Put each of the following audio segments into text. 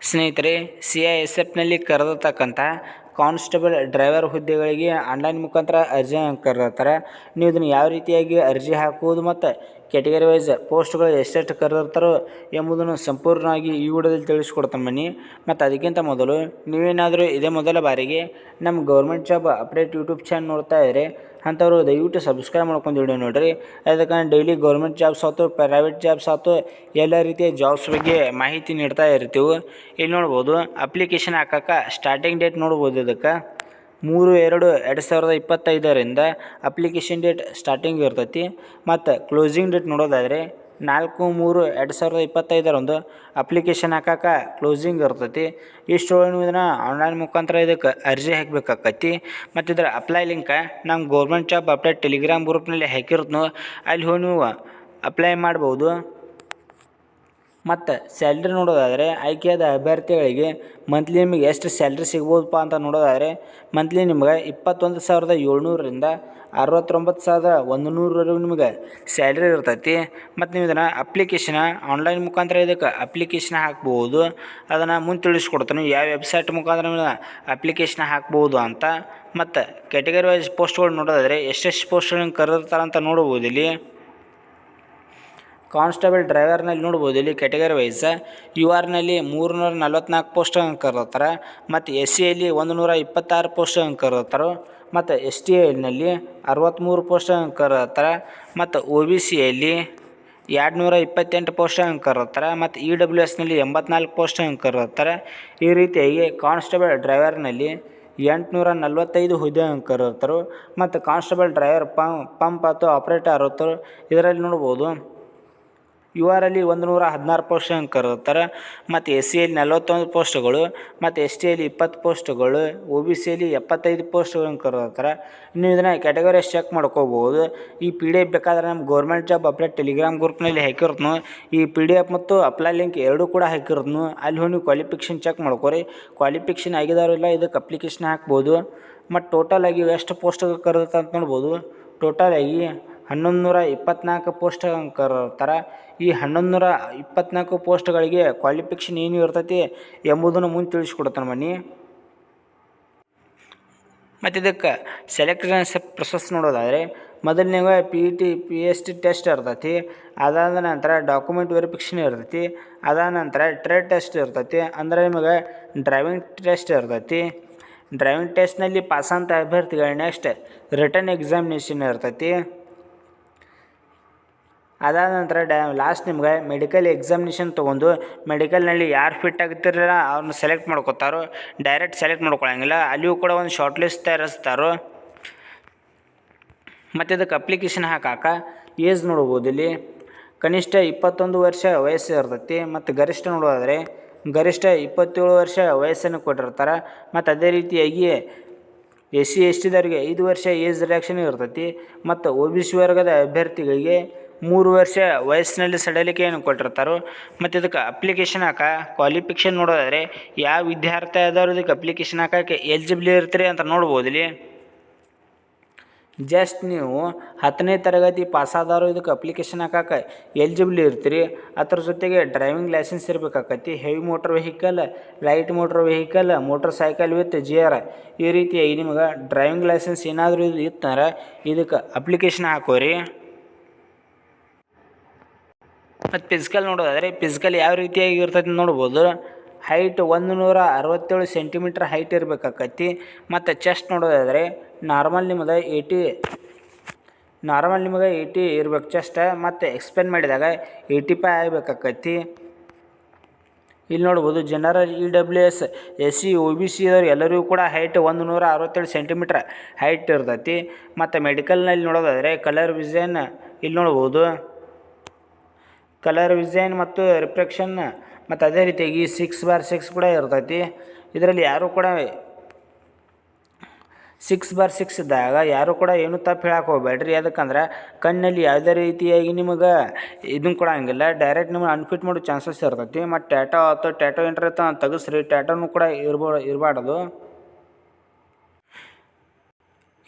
ಸ್ನೇಹಿತರೆ, CISFನಲ್ಲಿ ಕರೆದಿರ್ತಕ್ಕಂಥ constable driver ಹುದ್ದೆಗಳಿಗೆ online ಮುಖಾಂತರ ಅರ್ಜಿ ಕರೆದಿರ್ತಾರೆ. ನೀವು ಇದನ್ನು ಯಾವ ರೀತಿಯಾಗಿ ಅರ್ಜಿ ಹಾಕುವುದು ಮತ್ತು ಕ್ಯಾಟಗರಿ ವೈಸ್ ಪೋಸ್ಟ್ಗಳು ಎಷ್ಟೆಷ್ಟು ಕರೆದಿರ್ತಾರೋ ಎಂಬುದನ್ನು ಸಂಪೂರ್ಣವಾಗಿ ಈ ವಿಡಿಯೋದಲ್ಲಿ ತಿಳಿಸ್ಕೊಡ್ತಾನೆ ಬನ್ನಿ. ಮತ್ತು ಅದಕ್ಕಿಂತ ಮೊದಲು ನೀವೇನಾದರೂ ಇದೇ ಮೊದಲ ಬಾರಿಗೆ ನಮ್ಮ government job update YouTube channel ನೋಡ್ತಾ ಇದ್ದರೆ ಅಂಥವ್ರು ದಯವಿಟ್ಟು ಸಬ್ಸ್ಕ್ರೈಬ್ ಮಾಡ್ಕೊಂಡು ವಿಡಿಯೋ ನೋಡಿರಿ. ಅದಕ್ಕೆ ಡೈಲಿ ಗೌರ್ಮೆಂಟ್ ಜಾಬ್ಸ್ ಆಯ್ತು, ಪ್ರೈವೇಟ್ ಜಾಬ್ಸ್ ಆಯ್ತು, ಎಲ್ಲ ರೀತಿಯ ಜಾಬ್ಸ್ ಬಗ್ಗೆ ಮಾಹಿತಿ ನೀಡ್ತಾ ಇರ್ತೀವಿ. ಇಲ್ಲಿ ನೋಡ್ಬೋದು ಅಪ್ಲಿಕೇಶನ್ ಹಾಕಕ್ಕೆ ಸ್ಟಾರ್ಟಿಂಗ್ ಡೇಟ್ ನೋಡ್ಬೋದು. ಇದಕ್ಕೆ 3/2/2025 ಅಪ್ಲಿಕೇಶನ್ ಡೇಟ್ ಸ್ಟಾರ್ಟಿಂಗ್ ಇರ್ತೈತಿ. ಮತ್ತು ಕ್ಲೋಸಿಂಗ್ ಡೇಟ್ ನೋಡೋದಾದರೆ 4/3/2025 ಅಪ್ಲಿಕೇಶನ್ ಹಾಕಕ್ಕೆ ಕ್ಲೋಸಿಂಗ್ ಇರ್ತೈತಿ. ಇಷ್ಟೊಳಗೆ ನೀವು ಇದನ್ನು ಆನ್ಲೈನ್ ಮುಖಾಂತರ ಇದಕ್ಕೆ ಅರ್ಜಿ ಹಾಕಬೇಕಾಕತಿ. ಮತ್ತು ಇದರ ಅಪ್ಲೈ ಲಿಂಕ್ ನಮ್ಮ ಗೌರ್ಮೆಂಟ್ ಜಾಬ್ ಅಪ್ಡೇಟ್ ಟೆಲಿಗ್ರಾಮ್ ಗ್ರೂಪ್ನಲ್ಲಿ ಹಾಕಿರ್ತನೋ ಅಲ್ಲಿ ಹೋಗಿ ನೀವು ಅಪ್ಲೈ ಮಾಡ್ಬೋದು. ಮತ್ತು ಸ್ಯಾಲ್ರಿ ನೋಡೋದಾದರೆ ಆಯ್ಕೆಯಾದ ಅಭ್ಯರ್ಥಿಗಳಿಗೆ ಮಂತ್ಲಿ ನಿಮಗೆ ಎಷ್ಟು ಸ್ಯಾಲ್ರಿ ಸಿಗ್ಬೋದಪ್ಪ ಅಂತ ನೋಡೋದಾದರೆ ಮಂತ್ಲಿ ನಿಮ್ಗೆ 21,700ರಿಂದ 69,100ವರೆಗೂ ನಿಮಗೆ ಸ್ಯಾಲ್ರಿ ಇರ್ತೈತಿ. ಮತ್ತು ನೀವು ಇದನ್ನು ಅಪ್ಲಿಕೇಶನ್ ಆನ್ಲೈನ್ ಮುಖಾಂತರ ಇದಕ್ಕೆ ಅಪ್ಲಿಕೇಶನ್ ಹಾಕ್ಬೋದು. ಅದನ್ನು ಮುಂದೆ ತಿಳಿಸ್ಕೊಡ್ತಾನೆ ಯಾವ ವೆಬ್ಸೈಟ್ ಮುಖಾಂತರ ನೀವು ಅಪ್ಲಿಕೇಶನ್ ಹಾಕ್ಬೋದು ಅಂತ. ಮತ್ತು ಕ್ಯಾಟಗರಿ ವೈಸ್ ಪೋಸ್ಟ್ಗಳು ನೋಡೋದಾದರೆ ಎಷ್ಟೆಷ್ಟು ಪೋಸ್ಟ್ಗಳನ್ನು ಕರೆದಿರ್ತಾರೆ ಅಂತ ನೋಡ್ಬೋದು. ಇಲ್ಲಿ ಕಾನ್ಸ್ಟೇಬಲ್ ಡ್ರೈವರ್ನಲ್ಲಿ ನೋಡ್ಬೋದು. ಇಲ್ಲಿ ಕ್ಯಾಟಗರಿ ವೈಸ್ URನಲ್ಲಿ 344 ಪೋಸ್ಟ್ಗಳನ್ನು ಕರೆದಿರ್ತಾರೆ. ಮತ್ತು SCಯಲ್ಲಿ 126 ಪೋಸ್ಟ್ಗಳನ್ನು ಕರೆದಿರ್ತಾರೆ. ಮತ್ತು STನಲ್ಲಿ 63 ಪೋಸ್ಟ್ಗಳನ್ನು ಕರೆದಿರ್ತಾರೆ. ಮತ್ತು OBCಯಲ್ಲಿ 228 ಪೋಸ್ಟ್ಗಳನ್ನು ಕರೆದಿರ್ತಾರೆ. ಮತ್ತು EWSನಲ್ಲಿ 84 ಪೋಸ್ಟ್ಗಳನ್ನು ಕರೆದಿರ್ತಾರೆ. ಈ ರೀತಿಯಾಗಿ ಕಾನ್ಸ್ಟೇಬಲ್ ಡ್ರೈವರ್ನಲ್ಲಿ 845 ಹುದ್ದೆಗಳನ್ನು ಕರೆದಿರ್ತಾರೆ. ಮತ್ತು ಕಾನ್ಸ್ಟೇಬಲ್ ಡ್ರೈವರ್ ಪಂಪ್ ಅಥವಾ ಆಪ್ರೇಟರ್ ಇರ್ತಾರೆ. ಇದರಲ್ಲಿ ನೋಡ್ಬೋದು URಲ್ಲಿ 116 ಪೋಸ್ಟ್ಗಳನ್ನು ಕರೆದಿರ್ತಾರೆ. ಮತ್ತು SCಯಲ್ಲಿ 41 ಪೋಸ್ಟ್ಗಳು, ಮತ್ತು STಯಲ್ಲಿ 20 ಪೋಸ್ಟ್ಗಳು, OBCಯಲ್ಲಿ 75 ಪೋಸ್ಟ್ಗಳನ್ನು ಕರೆದಿರ್ತಾರೆ. ನೀವು ಇದನ್ನು ಕ್ಯಾಟಗರಿ ಚೆಕ್ ಮಾಡ್ಕೋಬೋದು. ಈ PDF ಬೇಕಾದರೆ ನಮ್ಮ ಗೌರ್ಮೆಂಟ್ ಜಾಬ್ ಅಪ್ಡೇಟ್ ಟೆಲಿಗ್ರಾಮ್ ಗ್ರೂಪ್ನಲ್ಲಿ ಹಾಕಿರ್ತನು. ಈ PDF ಮತ್ತು ಅಪ್ಲೈ ಲಿಂಕ್ ಎರಡೂ ಕೂಡ ಹಾಕಿರ್ತನು. ಅಲ್ಲಿ ಹೋಗಿ ನೀವು ಕ್ವಾಲಿಫಿಕೇಷನ್ ಚೆಕ್ ಮಾಡ್ಕೊರಿ. ಕ್ವಾಲಿಫಿಕೇಷನ್ ಆಗಿದವರೆಲ್ಲ ಇದಕ್ಕೆ ಅಪ್ಲಿಕೇಶನ್ ಹಾಕ್ಬೋದು. ಮತ್ತು ಟೋಟಲಾಗಿ ಎಷ್ಟು ಪೋಸ್ಟ್ಗಳು ಕರೆದಿರ್ತಾರೆ ಅಂತ ನೋಡ್ಬೋದು. ಟೋಟಲಾಗಿ 1124 ಪೋಸ್ಟ್ಗಳನ್ನು ಕರೆದಿರ್ತಾರೆ. ಈ 1124 ಪೋಸ್ಟ್ಗಳಿಗೆ ಕ್ವಾಲಿಫಿಕೇಷನ್ ಏನು ಇರ್ತೈತಿ ಎಂಬುದನ್ನು ಮುಂದೆ ತಿಳಿಸ್ಕೊಡ್ತಾನೆ ಬನ್ನಿ. ಮತ್ತು ಇದಕ್ಕೆ ಸೆಲೆಕ್ಷನ್ ಪ್ರೊಸೆಸ್ ನೋಡೋದಾದರೆ ಮೊದಲನೇಗೆ PET PST ಟೆಸ್ಟ್ ಇರ್ತೈತಿ. ಅದಾದ ನಂತರ ಡಾಕ್ಯುಮೆಂಟ್ ವೆರಿಫಿಕೇಷನ್ ಇರ್ತೈತಿ. ಅದಾದ ನಂತರ ಟ್ರೇಡ್ ಟೆಸ್ಟ್ ಇರ್ತೈತಿ. ಅಂದರೆ ನಿಮಗೆ ಡ್ರೈವಿಂಗ್ ಟೆಸ್ಟ್ ಇರ್ತೈತಿ. ಡ್ರೈವಿಂಗ್ ಟೆಸ್ಟ್ನಲ್ಲಿ ಪಾಸಂತ ಅಭ್ಯರ್ಥಿಗಳು ನೆಕ್ಸ್ಟ್ ರಿಟರ್ನ್ ಎಕ್ಸಾಮಿನೇಷನ್ ಇರ್ತೈತಿ. ಅದಾದ ನಂತರ ಲಾಸ್ಟ್ ನಿಮ್ಗೆ ಮೆಡಿಕಲ್ ಎಕ್ಸಾಮಿನೇಷನ್ ತೊಗೊಂಡು ಮೆಡಿಕಲ್ನಲ್ಲಿ ಯಾರು ಫಿಟ್ ಆಗ್ತಿರಲ್ಲ ಅವ್ರನ್ನ ಸೆಲೆಕ್ಟ್ ಮಾಡ್ಕೊತಾರೋ. ಡೈರೆಕ್ಟ್ ಸೆಲೆಕ್ಟ್ ಮಾಡ್ಕೊಳಂಗಿಲ್ಲ, ಅಲ್ಲಿಯೂ ಕೂಡ ಒಂದು ಶಾರ್ಟ್ ಲಿಸ್ಟ್ ತಯಾರಿಸ್ತಾರೋ. ಮತ್ತು ಇದಕ್ಕೆ ಅಪ್ಲಿಕೇಶನ್ ಹಾಕಾಕ ಏಜ್ ನೋಡ್ಬೋದು. ಇಲ್ಲಿ ಕನಿಷ್ಠ 21 ವರ್ಷ ವಯಸ್ಸು ಇರ್ತೈತಿ. ಮತ್ತು ಗರಿಷ್ಠ ನೋಡೋದಾದರೆ ಗರಿಷ್ಠ 27 ವರ್ಷ ವಯಸ್ಸನ್ನು ಕೊಟ್ಟಿರ್ತಾರೆ. ಮತ್ತು ಅದೇ ರೀತಿಯಾಗಿ SC STದವರಿಗೆ 5 ವರ್ಷ ಏಜ್ ರಿಲ್ಯಾಕ್ಷನ್ ಇರ್ತೈತಿ. ಮತ್ತು OBC ವರ್ಗದ ಅಭ್ಯರ್ಥಿಗಳಿಗೆ 3 ವರ್ಷ ವಯಸ್ಸಿನಲ್ಲಿ ಸಡಿಲಿಕೆಯನ್ನು ಕೊಟ್ಟಿರ್ತಾರೆ. ಮತ್ತು ಇದಕ್ಕೆ ಅಪ್ಲಿಕೇಶನ್ ಕ್ವಾಲಿಫಿಕೇಷನ್ ನೋಡೋದಾದರೆ ಯಾವ ವಿದ್ಯಾರ್ಥಿ ಆದವರು ಇದಕ್ಕೆ ಅಪ್ಲಿಕೇಶನ್ ಹಾಕೋಕ್ಕೆ ಎಲಿಜಿಬಲ್ ಇರ್ತೀರಿ ಅಂತ ನೋಡ್ಬೋದು. ಇಲ್ಲಿ ಜಸ್ಟ್ ನೀವು 10ನೇ ತರಗತಿ ಪಾಸಾದವರು ಇದಕ್ಕೆ ಅಪ್ಲಿಕೇಶನ್ ಹಾಕೋಕ್ಕೆ ಎಲಿಜಿಬಲ್ ಇರ್ತೀರಿ. ಅದ್ರ ಜೊತೆಗೆ ಡ್ರೈವಿಂಗ್ ಲೈಸೆನ್ಸ್ ಇರಬೇಕಾಕತಿ. Heavy motor vehicle, light motor vehicle, motorcycle with GR ಈ ರೀತಿಯಾಗಿ ನಿಮಗೆ ಡ್ರೈವಿಂಗ್ ಲೈಸೆನ್ಸ್ ಏನಾದರೂ ಇತ್ತಂದ್ರೆ ಇದಕ್ಕೆ ಅಪ್ಲಿಕೇಶನ್ ಹಾಕೋರಿ. ಮತ್ತು ಫಿಸಿಕಲ್ ನೋಡೋದಾದರೆ ಫಿಸಿಕಲ್ ಯಾವ ರೀತಿಯಾಗಿ ಇರ್ತೈತೆ ನೋಡ್ಬೋದು. ಹೈಟ್ 167 ಸೆಂಟಿಮೀಟ್ರ್ ಹೈಟ್ ಇರಬೇಕಾಕತಿ. ಮತ್ತು ಚೆಸ್ಟ್ ನೋಡೋದಾದರೆ ನಾರ್ಮಲ್ ನಿಮಗೆ 80 ಇರ್ಬೇಕು ಚೆಸ್ಟ್. ಮತ್ತು ಎಕ್ಸ್ಪೆಂಡ್ ಮಾಡಿದಾಗ 85 ಆಗಬೇಕಾಕತಿ. ಇಲ್ಲಿ ನೋಡ್ಬೋದು ಜನರಲ್ EWS SC OBC ಅವರು ಎಲ್ಲರಿಗೂ ಕೂಡ ಹೈಟ್ 167 ಸೆಂಟಿಮೀಟ್ರ್ ಹೈಟ್ ಇರ್ತೈತಿ. ಮತ್ತು ಮೆಡಿಕಲ್ನಲ್ಲಿ ನೋಡೋದಾದರೆ ಕಲರ್ ವಿಷನ್ ಇಲ್ಲಿ ನೋಡ್ಬೋದು. ಕಲರ್ ವಿಷನ್ ಮತ್ತು ರಿಫ್ಲೆಕ್ಷನ್ ಮತ್ತು ಅದೇ ರೀತಿಯಾಗಿ 6/6 ಕೂಡ ಇರ್ತೈತಿ. ಇದರಲ್ಲಿ ಯಾರೂ ಕೂಡ 6/6 ಇದ್ದಾಗ ಯಾರೂ ಕೂಡ ಏನೂ ತಪ್ಪು ಹೇಳಕ್ಕೆ ಹೋಗ್ಬೇಡ್ರಿ. ಯಾಕಂದ್ರೆ ಕಣ್ಣಲ್ಲಿ ಯಾವುದೇ ರೀತಿಯಾಗಿ ನಿಮಗೆ ಇದನ್ನು ಕೊಡೋಂಗಿಲ್ಲ. ಡೈರೆಕ್ಟ್ ನಿಮಗೆ ಅನ್ಫಿಟ್ ಮಾಡೋ ಚಾನ್ಸಸ್ ಇರ್ತೈತಿ. ಮತ್ತು ಟ್ಯಾಟೋ ಎಂಟ್ರಿ ತೆಗಿಸ್ರಿ. ಟ್ಯಾಟೋನು ಕೂಡ ಇರಬಾರ್ದು.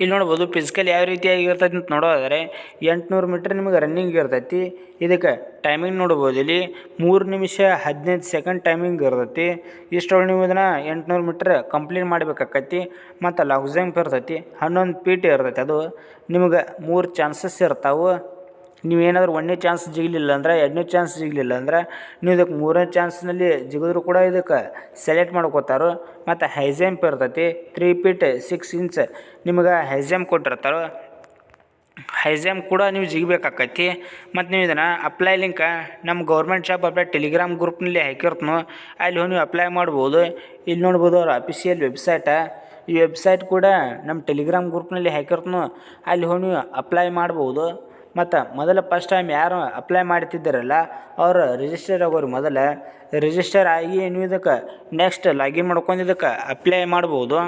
ಇಲ್ಲಿ ನೋಡ್ಬೋದು ಫಿಸಿಕಲ್ ಯಾವ ರೀತಿಯಾಗಿ ಇರ್ತೈತಿ ಅಂತ ನೋಡೋದಾದರೆ 800 ಮೀಟ್ರ್ ನಿಮಗೆ ರನ್ನಿಂಗ್ ಇರ್ತೈತಿ. ಇದಕ್ಕೆ ಟೈಮಿಂಗ್ ನೋಡ್ಬೋದು ಇಲ್ಲಿ 3 ನಿಮಿಷ 15 ಸೆಕೆಂಡ್ ಟೈಮಿಂಗ್ ಇರ್ತೈತಿ. ಇಷ್ಟೊಳಗೆ ನೀವು ಇದನ್ನು 800 ಮೀಟ್ರ್ ಕಂಪ್ಲೀಟ್ ಮಾಡಬೇಕಾಕೈತಿ. ಮತ್ತು ಲಾಂಗ್ ಜಂಪ್ ಇರ್ತೈತಿ 11 ಫೀಟ್ ಇರ್ತೈತಿ. ಅದು ನಿಮಗೆ 3 ಚಾನ್ಸಸ್ ಇರ್ತಾವೆ. ನೀವೇನಾದರೂ 1ನೇ ಚಾನ್ಸ್ ಜಿಗಲಿಲ್ಲ ಅಂದ್ರೆ 2ನೇ ಚಾನ್ಸ್ ಜಿಗಲಿಲ್ಲ ಅಂದ್ರೆ ನೀವು ಇದಕ್ಕೆ 3ನೇ ಚಾನ್ಸ್ನಲ್ಲಿ ಜಿಗಿದ್ರು ಕೂಡ ಇದಕ್ಕೆ ಸೆಲೆಕ್ಟ್ ಮಾಡ್ಕೋತಾರೆ. ಮತ್ತು ಹೈ ಜಂಪ್ ಇರ್ತೈತಿ 3 ಫೀಟ್ 6 ಇಂಚ್ ನಿಮಗೆ ಹೈ ಜಂಪ್ ಕೊಟ್ಟಿರ್ತಾರೆ. ಹೈ ಜಂಪ್ ಕೂಡ ನೀವು ಜಿಗಬೇಕಾಕೈತಿ. ಮತ್ತು ನೀವು ಇದನ್ನು ಅಪ್ಲೈ ಲಿಂಕ್ ನಮ್ಮ ಗೌರ್ಮೆಂಟ್ ಜಾಬ್ ಅಪ್ಲೈ ಟೆಲಿಗ್ರಾಮ್ ಗ್ರೂಪ್ನಲ್ಲಿ ಹಾಕಿರ್ತನು, ಅಲ್ಲಿ ಹೋಗಿ ನೀವು ಅಪ್ಲೈ ಮಾಡ್ಬೋದು. ಇಲ್ಲಿ ನೋಡ್ಬೋದು ಅವ್ರ ಅಫಿಷಿಯಲ್ ವೆಬ್ಸೈಟ. ಈ ವೆಬ್ಸೈಟ್ ಕೂಡ ನಮ್ಮ ಟೆಲಿಗ್ರಾಮ್ ಗ್ರೂಪ್ನಲ್ಲಿ ಹಾಕಿರ್ತನು, ಅಲ್ಲಿ ಹೋಗಿ ನೀವು ಅಪ್ಲೈ ಮಾಡ್ಬೋದು. ಮತ್ತು ಮೊದಲು ಫಸ್ಟ್ ಟೈಮ್ ಯಾರು ಅಪ್ಲೈ ಮಾಡ್ತಿದ್ದಾರಲ್ಲ ಅವರು ರಿಜಿಸ್ಟರ್ ಆಗೋರು. ಮೊದಲು ರಿಜಿಸ್ಟರ್ ಆಗಿ ನೀವು ಇದಕ್ಕೆ ನೆಕ್ಸ್ಟ್ ಲಾಗಿನ್ ಮಾಡ್ಕೊಂಡು ಇದಕ್ಕೆ ಅಪ್ಲೈ ಮಾಡ್ಬೋದು.